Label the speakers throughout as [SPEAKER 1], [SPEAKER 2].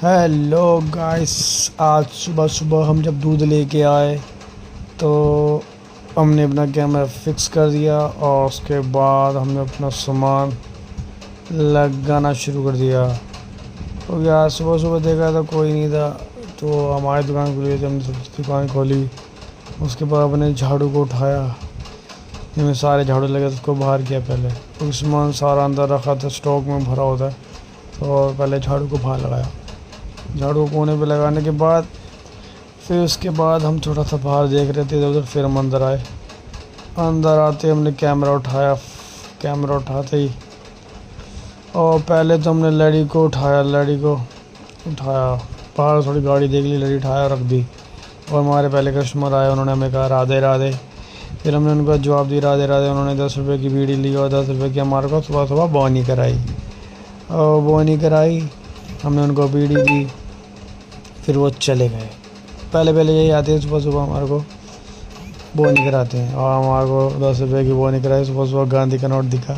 [SPEAKER 1] Hello guys. आज सुबह सुबह हम जब दूध लेके आए तो हमने अपना कैमरा फिक्स कर दिया और उसके बाद हमने अपना सामान लगाना शुरू कर दिया। तो यार सुबह सुबह देखा तो कोई नहीं था, तो हमारी दुकान खुली थी, हमने दुकान खोली। उसके बाद अपने झाड़ू को उठाया, जिसमें सारे झाड़ू लगे थे उसको बाहर किया पहले, क्योंकि सामान सारा अंदर रखा था, स्टॉक में भरा होता है। तो पहले झाड़ू को बाहर लगाया। झाड़ू कोने पे लगाने के बाद फिर उसके बाद हम थोड़ा सा बाहर देख रहे थे इधर उधर। फिर हम अंदर आए। अंदर आते हमने कैमरा उठाया। कैमरा उठाते ही और पहले तो हमने लड़ी को उठाया। बाहर थोड़ी गाड़ी देख ली, लड़ी उठाया रख दी। और हमारे पहले कस्टमर आए, उन्होंने हमें कहा राधे राधे। फिर हमने उनको जवाब दिया राधे राधे। उन्होंने 10 रुपये की बीड़ी ली और 10 रुपये की हमारे को सुबह सुबह बोनी कराई। और बोनी कराई, हमने उनको बीड़ी दी, फिर वो चले गए। पहले यही आते हैं सुबह सुबह हमारे को बोनी कराते हैं, और हमारे को 10 रुपये की बोनी कराई। सुबह सुबह गांधी का नोट दिखा।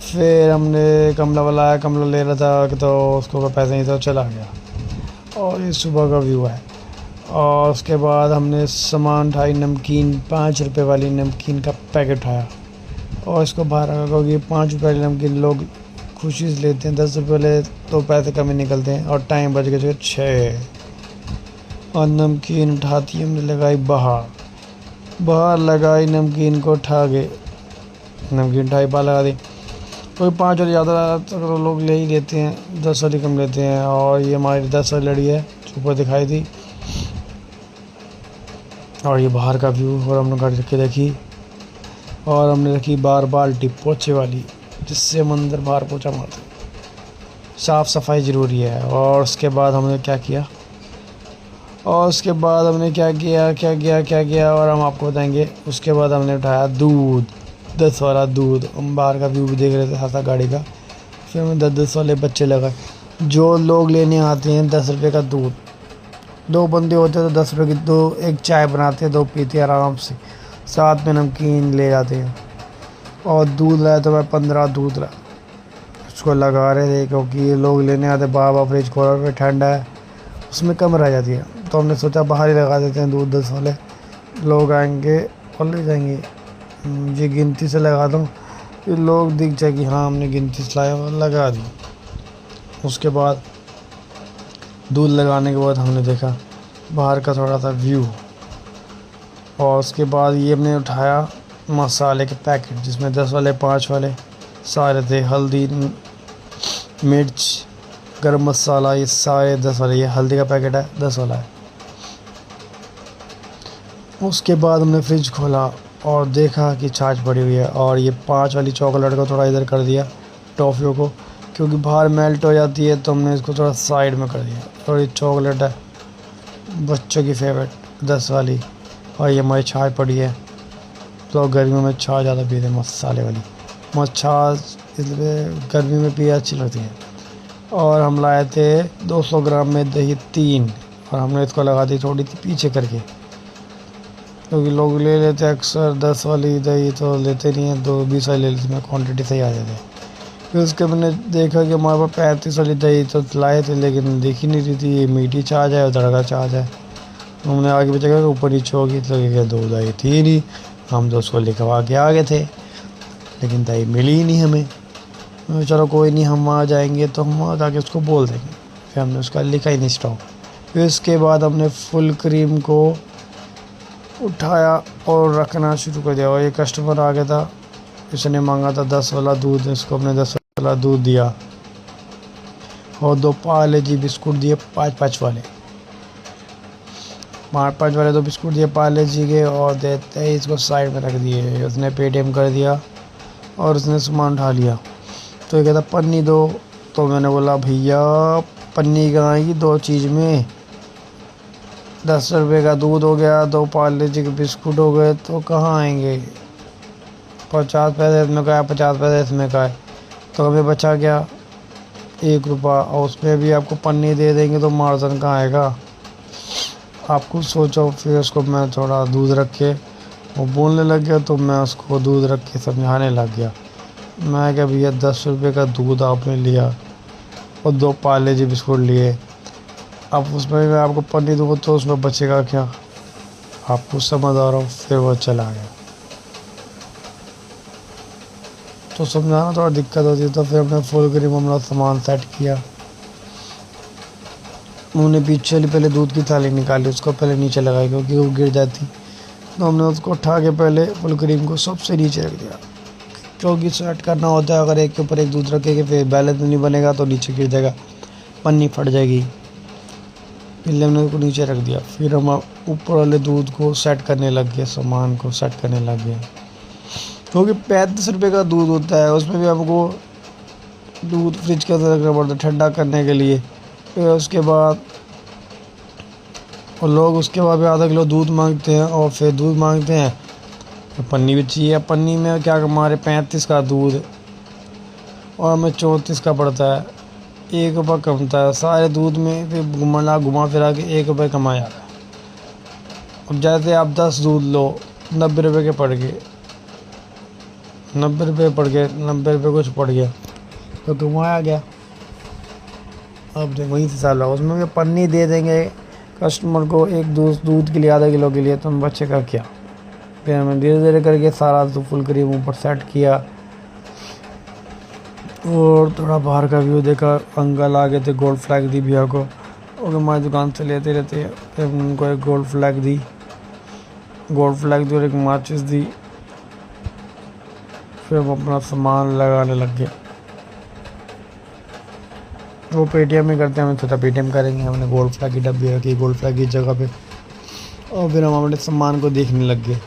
[SPEAKER 1] फिर हमने कमला बुलाया, कमला ले रहा था तो उसको पैसे नहीं था, चला गया। और ये सुबह का व्यू है। और उसके बाद हमने सामान उठाई, नमकीन 5 रुपये वाली नमकीन का पैकेट उठाया और इसको बाहर रखा, क्योंकि 5 रुपये वाली नमकीन लोग खुशी से लेते हैं। 10 रुपये वाले तो पैसे कम ही निकलते हैं। और टाइम बज गए 6। और नमकीन उठाती हमने लगाई बाहर लगाई, नमकीन को उठा के नमकीन उठाई बाहर लगा दी। कोई 5 वाली ज़्यादा तो लोग ले ही लेते हैं, 10 वाली कम लेते हैं। और ये हमारी 10 वाली लड़ी है जो ऊपर दिखाई थी। और ये बाहर का व्यू। और हमने गाड़ी रख के देखी, और हमने रखी बार बाल्टी पोछे वाली, जिससे हम अंदर बाहर पोछा मारते। साफ़ सफाई ज़रूरी है। और उसके बाद हमने क्या किया और हम आपको बताएंगे। उसके बाद हमने उठाया दूध, 10 वाला दूध। हम बाहर का व्यू भी देख रहे थे साथ गाड़ी का। फिर हमने 10 वाले बच्चे लगाए जो लोग लेने आते हैं 10 रुपये का दूध। 2 बंदे होते हैं तो 10 रुपये की एक चाय बनाते हैं, 2 पीते हैं आराम से, साथ में नमकीन ले जाते हैं। और दूध लाया तो मैं 15 दूध लाया, उसको लगा रहे थे, क्योंकि लोग लेने आते बाबा फ्रिज खोला पे ठंडा है, उसमें कम रह जाती है। तो हमने सोचा बाहर ही लगा देते हैं दूध, 10 वाले लोग आएंगे और ले जाएंगे। ये गिनती से लगा दूँ, फिर लोग दिख जाए कि हाँ हमने गिनती से लाया और लगा दी। उसके बाद दूध लगाने के बाद हमने देखा बाहर का थोड़ा सा व्यू। और उसके बाद ये हमने उठाया मसाले के पैकेट, जिसमें 10 वाले 5 वाले सारे थे। हल्दी, मिर्च, गरम मसाला, ये सारे 10 वाले। ये हल्दी का पैकेट है, 10 वाला है। उसके बाद हमने फ्रिज खोला और देखा कि छाछ पड़ी हुई है। और ये 5 वाली चॉकलेट को थोड़ा इधर कर दिया, टॉफ़ियों को, क्योंकि बाहर मेल्ट हो जाती है, तो हमने इसको थोड़ा साइड में कर दिया। और ये चॉकलेट है बच्चों की फेवरेट 10 वाली। और ये हमारी छाछ पड़ी है, तो गर्मियों में छाछ ज़्यादा पीते हैं, मसाले वाली छाछ, इसलिए गर्मी में पी अच्छी लगती है। और हम लाए थे 200 ग्राम में दही 3, और हमने इसको लगा दी थोड़ी सी पीछे करके, क्योंकि लोग ले लेते हैं अक्सर 10 वाली दही, तो लेते नहीं हैं, 20 वाली ले लेते हैं, क्वान्टिटी सही आ जाती है। फिर उसके मैंने देखा कि हमारे पास 35 वाली दही तो लाए थे, लेकिन दिख ही नहीं रही थी। ये मीठी छाछ है और तड़का छाछ है। हमने आगे पीछे कहा ऊपर नीचे होगी, तो 2 दही थी नहीं। हम तो उसको लिखवा के आ गए थे, लेकिन दही मिली ही नहीं हमें। चलो कोई नहीं, हम वहाँ जाएंगे तो हम वहाँ जाके उसको बोल देंगे। फिर हमने उसका लिखा ही नहीं स्टॉक। फिर उसके बाद हमने फुल क्रीम को उठाया और रखना शुरू कर दिया। और ये कस्टमर आ गया था, इसने मांगा था 10 वाला दूध, इसको हमने 10 वाला दूध दिया। और 2 पार्ले जी बिस्कुट दिए, 5-5 वाले, 5-5 वाले 2 बिस्कुट दिए पार्ले जी के। और देते ही इसको साइड में रख दिए। उसने पेटीएम कर दिया और उसने सामान उठा लिया। तो ये कहता पन्नी दो। तो मैंने बोला भैया पन्नी कहाँ आएगी 2 चीज़ में, 10 रुपये का दूध हो गया, 2 पार्ले जी के बिस्कुट हो गए, तो कहाँ आएंगे। 50 पैसे इसमें का है, 50 पैसे इसमें का है, तो हमें बचा गया 1 रुपया। और उसमें भी आपको पन्नी दे देंगे तो मार्जिन कहाँ आएगा, आप कुछ सोचो। फिर उसको मैं थोड़ा दूध रख के वो बोलने लग गया, तो मैं उसको दूध रख के समझाने लग गया। मैं क्या भैया 10 रुपये का दूध आपने लिया, और 2 पार्ले जी बिस्कुट लिए। अब उसमें मैं आपको पन्नी दूँगा तो उसमें बचेगा क्या, आपको समझ आ रहा हो। फिर वो चला गया। तो समझाना थोड़ा दिक्कत होती है, तो फिर हमने फुल क्रीम हमने सामान सेट किया। हमने पीछे वाली पहले दूध की थाली निकाली, उसको पहले नीचे लगाई क्योंकि वो गिर जाती। तो हमने उसको उठा के पहले फुल क्रीम को सबसे नीचे रख दिया, क्योंकि सेट करना होता है। अगर एक के ऊपर एक दूध रखेंगे फिर बैलेंस नहीं बनेगा तो नीचे गिर जाएगा, पन्नी फट जाएगी। इसलिए हमने उसको नीचे रख दिया। फिर हम ऊपर वाले दूध को सेट करने लग गए, सामान को सेट करने लग गए, क्योंकि 35 रुपये का दूध होता है। उसमें भी हमको दूध फ्रिज के अंदर रखना पड़ता है ठंडा करने के लिए। फिर उसके बाद और लोग उसके बाद भी आधा किलो दूध मांगते हैं, और फिर दूध मांगते हैं तो पन्नी भी चाहिए। पन्नी में क्या हमारे 35 का दूध और हमें 34 का पड़ता है, 1 रुपये कमता है। सारे दूध में फिर घुमा फिरा के 1 रुपये कमाया जाता है। अब जैसे आप 10 दूध लो, 90 रुपये के पड़ गए, 90 रुपये पड़ गए, 90 रुपये कुछ पड़ गया तो कमाया गया। अब देखो वहीं से साला उसमें भी पन्नी दे देंगे कस्टमर को एक दूध के लिए, आधा किलो के लिए, तो हम बचेगा क्या। फिर हमने धीरे धीरे करके सारा फुल क्रीम ऊपर सेट किया और थोड़ा बाहर का व्यू देखा। अंकल आ गए थे, गोल्ड फ्लैग दी भैया को, और हमारी दुकान से लेते रहते हैं। फिर उनको एक गोल्ड फ्लैग दी और एक माचिस दी। फिर हम अपना सामान लगाने लग गए। वो पेटीएम में करते हैं, हमें सोचा पेटीएम करेंगे। हमने गोल्ड फ्लैग की डब्बी रखी गोल्ड फ्लैग की जगह पे, और फिर हम अपने सामान को देखने लग गए।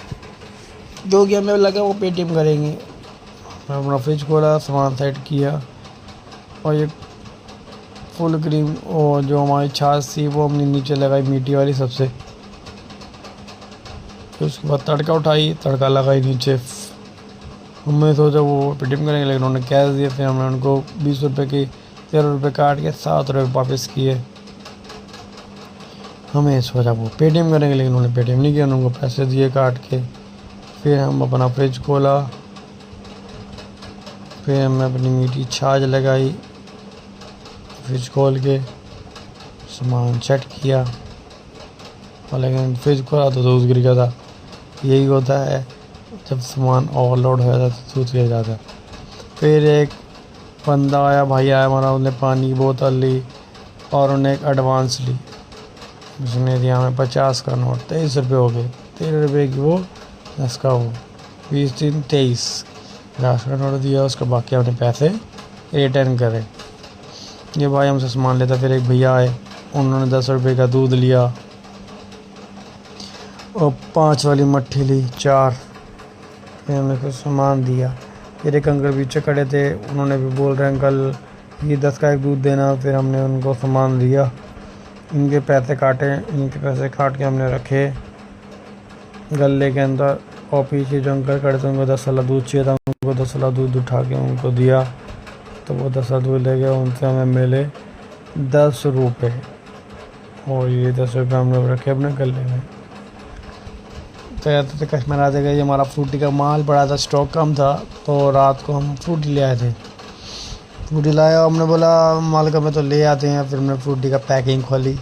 [SPEAKER 1] जो कि हमें लगा वो पेटीएम करेंगे। अपना फ्रिज खोला, सामान सेट किया, और ये फुल क्रीम और जो हमारी छाछ थी वो हमने नीचे लगाई, मीठी वाली सबसे। फिर उसके बाद तड़का लगाई नीचे। हमने सोचा वो पेटीएम करेंगे, लेकिन उन्होंने कैश दिए। फिर हमने उनको 20 रुपये की 13 रुपये काट के 7 रुपये वापस किए। हमें सोचा वो पेटीएम करेंगे, लेकिन उन्होंने पेटीएम नहीं किया, उनको पैसे दिए काट के। फिर हम अपना फ्रिज खोला, फिर हमने अपनी मीठी छाछ लगाई, फ्रिज खोल के सामान सेट किया। और लेकिन फ्रिज खोला तो दूध गिर गया था। यही होता है जब सामान ओवरलोड हो जाता है तो दूध गिर जाता है। फिर एक बंदा आया, भाई आया हमारा, उसने पानी की बोतल ली और उन्हें एक एडवांस ली। उसने दिया हमें 50 का नोट, 23 रुपये हो गए। 13 रुपये की वो, 10 का वो, 20 3 23, 50 का नोट दिया। उसके बाकी हमने पैसे रिटर्न करे। ये भाई हमसे सामान लेता। फिर एक भैया आए, उन्होंने 10 रुपये का दूध लिया और 5 वाली मट्ठी ली, 4। फिर हमने कुछ सामान दिया। फिर एक अंकल पीछे खड़े थे, उन्होंने भी बोल रहे अंकल ये 10 का एक दूध देना। फिर हमने उनको सामान दिया, इनके पैसे काटे, इनके पैसे काट के हमने रखे गले के अंदर। और पीछे जो अंकल खड़े थे उनको 10 वाला दूध चाहिए था, उनको 10 वाला दूध उठा के उनको दिया, तो वो 10 वाला दूध ले गए। उनसे हमें मिले 10 रुपये, और ये 10 रुपये हम लोग रखे अपने गले में। तो कहते थे कस्टमर आ जाएगा। ये हमारा फ्रूटी का माल पड़ा था, स्टॉक कम था, तो रात को हम फ्रूटी ले आए थे। फ्रूटी लाया, हमने बोला माल का में तो ले आते हैं। फिर हमने फ्रूटी का पैकिंग खोली।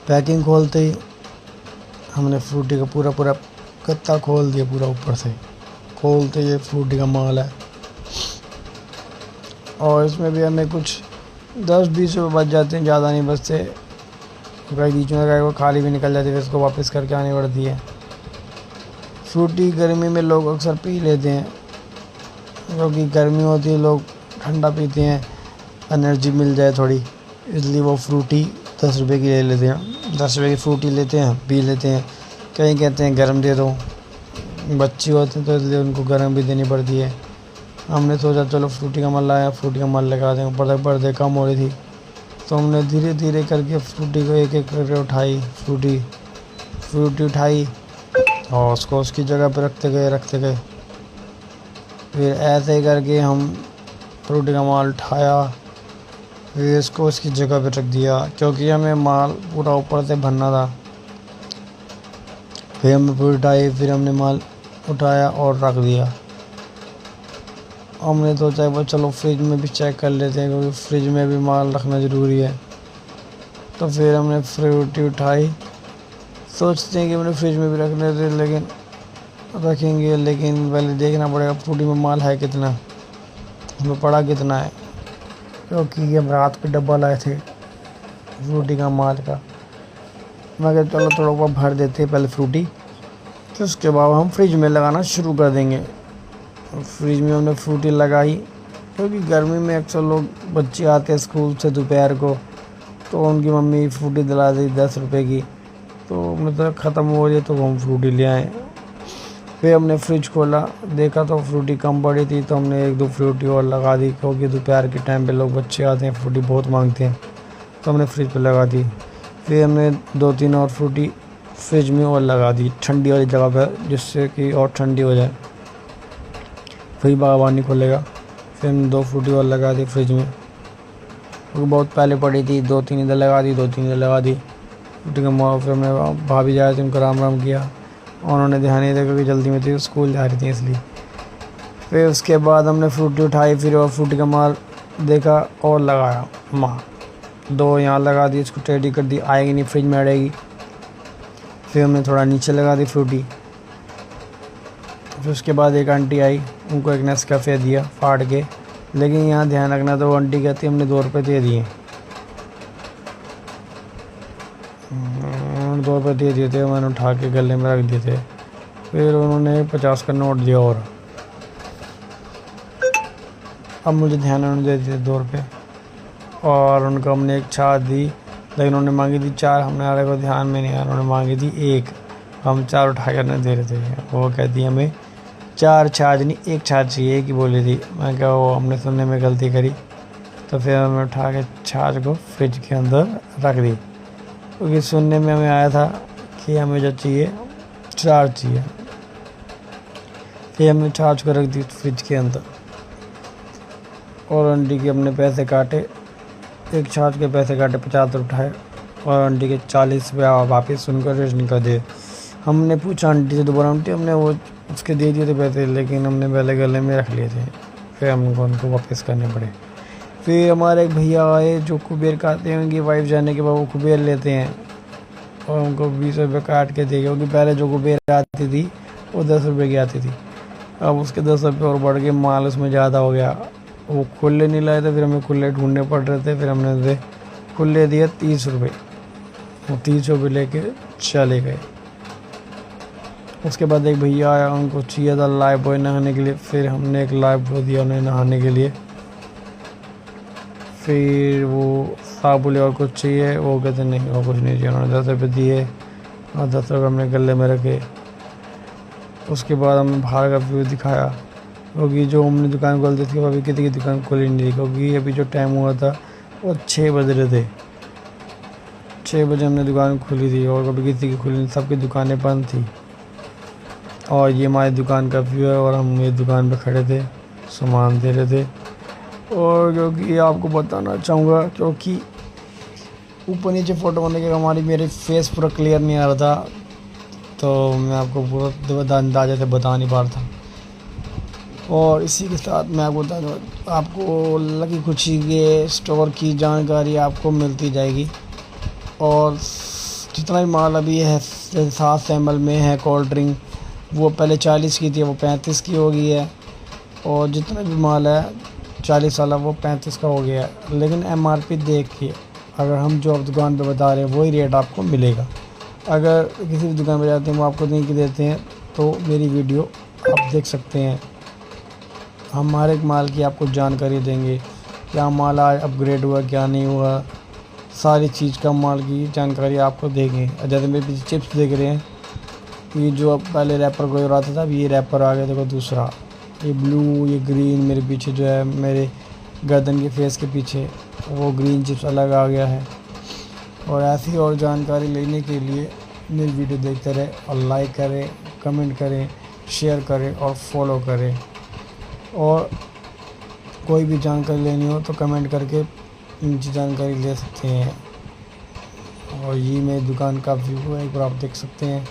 [SPEAKER 1] पैकिंग खोलते ही हमने फ्रूटी का पूरा गत्ता खोल दिया, पूरा ऊपर से खोलते ये फ्रूटी का माल है। और इसमें भी हमें कुछ 10-20 रुपये बच जाते हैं, ज़्यादा नहीं बचते। कई बीच में वो खाली भी निकल जाती है, फिर इसको वापस करके आनी पड़ती है। फ्रूटी गर्मी में लोग अक्सर पी लेते हैं, क्योंकि गर्मी होती है, लोग ठंडा पीते हैं, एनर्जी मिल जाए थोड़ी, इसलिए वो फ्रूटी 10 रुपये की ले लेते हैं। 10 रुपये की फ्रूटी लेते हैं, पी लेते हैं। कहीं कहते हैं गर्म दे दो, बच्चे होते हैं तो इसलिए उनको गर्म भी देनी पड़ती है। हमने सोचा चलो फ्रूटी का माल लाया, फ्रूटी का माल लगा दें। ऊपर तक पर्दे कम हो रही थी, तो हमने धीरे धीरे करके फ्रूटी को एक एक करके उठाई। फ्रूटी उठाई और उसको उसकी जगह पर रखते गए। फिर ऐसे ही करके हम फ्रूटी का माल उठाया, फिर इसको उसकी जगह पर रख दिया, क्योंकि हमें माल पूरा ऊपर से भरना था। फिर हमने फ्रूटी उठाई, फिर हमने माल उठाया और रख दिया। हमने सोचा वो चलो फ्रिज में भी चेक कर लेते हैं, क्योंकि फ्रिज में भी माल रखना ज़रूरी है। तो फिर हमने फ्रूटी उठाई, सोचते हैं कि हमने फ्रिज में भी रख लेते लेकिन रखेंगे, लेकिन पहले देखना पड़ेगा फ्रूटी में माल है कितना, हमें पड़ा कितना है, क्योंकि हम रात को डब्बा लाए थे फ्रूटी का माल का। मैं कहा चलो थोड़ा बहुत भर देते हैं पहले फ्रूटी, फिर उसके बाद हम फ्रिज में लगाना शुरू कर देंगे। फ्रिज में हमने फ्रूटी लगाई, क्योंकि गर्मी में अक्सर लोग बच्चे आते हैं स्कूल से दोपहर को, तो उनकी मम्मी फ्रूटी दिला दी 10 रुपए की, तो मतलब ख़त्म हो रही है तो हम फ्रूटी ले आए। फिर हमने फ्रिज खोला, देखा तो फ्रूटी कम पड़ी थी, तो हमने 1-2 फ्रूटी और लगा दी, क्योंकि दोपहर के टाइम पे लोग बच्चे आते हैं फ्रूटी बहुत मांगते हैं, तो हमने फ्रिज पे लगा दी। फिर हमने 2-3 और फ्रूटी फ्रिज में और लगा दी ठंडी वाली जगह पर, जिससे कि और ठंडी हो जाए, फिर बागबान नहीं खोलेगा। फिर हमने 2 फ्रूटी और लगा दी फ्रिज में, क्योंकि बहुत पहले पड़ी थी, 2-3 इधर लगा दी, 2-3 इधर लगा दी फ्रूटी का माँ। फिर हमने भाभी जाए थे उनको राम राम किया, उन्होंने ध्यान नहीं दिया क्योंकि जल्दी में थी, स्कूल जा रही थी इसलिए। फिर उसके बाद हमने फ्रूटी उठाई, फिर और फ्रूटी का माल देखा और लगाया माँ, 2 यहाँ लगा दी, इसको टेढ़ी कर दी, आएगी नहीं फ्रिज में अड़ेगी। फिर हमने थोड़ा नीचे लगा दी फ्रूटी। फिर उसके बाद एक आंटी आई, उनको एक नेस्कैफ़े दिया फाड़ के, लेकिन यहाँ ध्यान रखना, तो वो आंटी कहती हमने 2 रुपये दे दिए, 2 रुपये दे दिए थे, मैंने उठा के गले में रख दिए थे। फिर उन्होंने 50 का नोट दिया, और अब मुझे ध्यान है उन्होंने दे दिए 2 रुपये, और उनको हमने एक छाछ दी, लेकिन उन्होंने मांगी थी 4, हमने हमारे को ध्यान में नहीं आया, उन्होंने मांगी थी 1, हम 4 उठा कर नहीं दे रहे थे। वो कहती हमें 4 छाछ नहीं 1 छाछ चाहिए, 1 ही बोली थी। मैं क्या वो हमने सुनने में गलती करी, तो फिर हमने उठा के छाछ को फ्रिज के अंदर रख दी, क्योंकि सुनने में हमें आया था कि हमें जो चाहिए 4 चाहिए। फिर हमने छाछ को रख दी फ्रिज के अंदर, और आंटी के अपने पैसे काटे, एक छाछ के पैसे काटे 50 उठाए, और आंटी के 40 रुपये वापस उनको रिटर्न कर दिए। हमने पूछा आंटी से दोबारा, आंटी हमने वो उसके दे दिए थे पैसे, लेकिन हमने पहले गले में रख लिए थे, फिर हमको उनको वापस करने पड़े। फिर हमारे एक भैया आए जो कुबेर खाते हैं, उनकी वाइफ जाने के बाद वो कुबेर लेते हैं, और उनको 20 रुपये काट के दे, क्योंकि पहले जो कुबेर आती थी वो 10 रुपये की आती थी, अब उसके 10 रुपये और बढ़ के माल उसमें ज़्यादा हो गया। वो खुले नहीं लाए थे, फिर हमें खुले ढूंढने पड़ रहे थे, फिर हमने उसे खुले दिए 30 रुपये, वो 30 रुपये लेके चले गए। उसके बाद एक भैया आया, उनको चाहिए था लाइफ बॉय नहाने के लिए, फिर हमने एक लाइफ बॉय दिया उन्हें नहाने के लिए। फिर वो साहब बोले और कुछ चाहिए, वो कहते नहीं और कुछ नहीं चाहिए, उन्होंने 10 रुपये दिए, और 10 रुपये हमने गले में रखे। उसके बाद हमने बाहर का व्यू दिखाया, क्योंकि जो हमने दुकान खोल दी थी वो अभी किसी की दुकान खोली नहीं थी, क्योंकि अभी जो टाइम हुआ था वो 6 बज रहे थे। 6 बजे हमने दुकान खोली थी, और कभी किसी की खुली नहीं, सबकी दुकानें बंद थी। और ये हमारी दुकान का व्यू है, और हम ये दुकान पे खड़े थे, सामान दे रहे थे। और क्योंकि आपको बताना चाहूँगा, क्योंकि ऊपर नीचे फ़ोटो बनने के हमारी मेरे फेस पूरा क्लियर नहीं आ रहा था, तो मैं आपको पूरा अंदाजे से बता नहीं पा रहा था। और इसी के साथ मैं आपको बता दूँ, आपको लकी खुशी के स्टोर की जानकारी आपको मिलती जाएगी, और जितना भी माल अभी है 7 एमएल में है कोल्ड ड्रिंक, वो पहले 40 की थी, वो 35 की हो गई है, और जितना भी माल है 40 वाला वो 35 का हो गया है। लेकिन एमआरपी देख के अगर हम जो आप दुकान पे बता रहे हैं वही रेट आपको मिलेगा। अगर किसी भी दुकान पे जाते हैं वो आपको नहीं देते हैं, तो मेरी वीडियो आप देख सकते हैं, हम हर एक माल की आपको जानकारी देंगे, क्या माल आज अपग्रेड हुआ क्या नहीं हुआ, सारी चीज़ का माल की जानकारी आपको देंगे। जैसे मेरे पीछे चिप्स देख रहे हैं, ये जो अब पहले रैपर कोई और आता था, अभी ये रैपर आ गया, देखो दूसरा, ये ब्लू ये ग्रीन, मेरे पीछे जो है मेरे गर्दन के फेस के पीछे वो ग्रीन चिप्स अलग आ गया है। और ऐसी और जानकारी लेने के लिए मेरी वीडियो देखते रहे, और लाइक करें, कमेंट करें, शेयर करें और फॉलो करें। और कोई भी जानकारी लेनी हो तो कमेंट करके नीचे जानकारी ले सकते हैं। और ये मेरी दुकान का व्यू है, एक बार आप देख सकते हैं।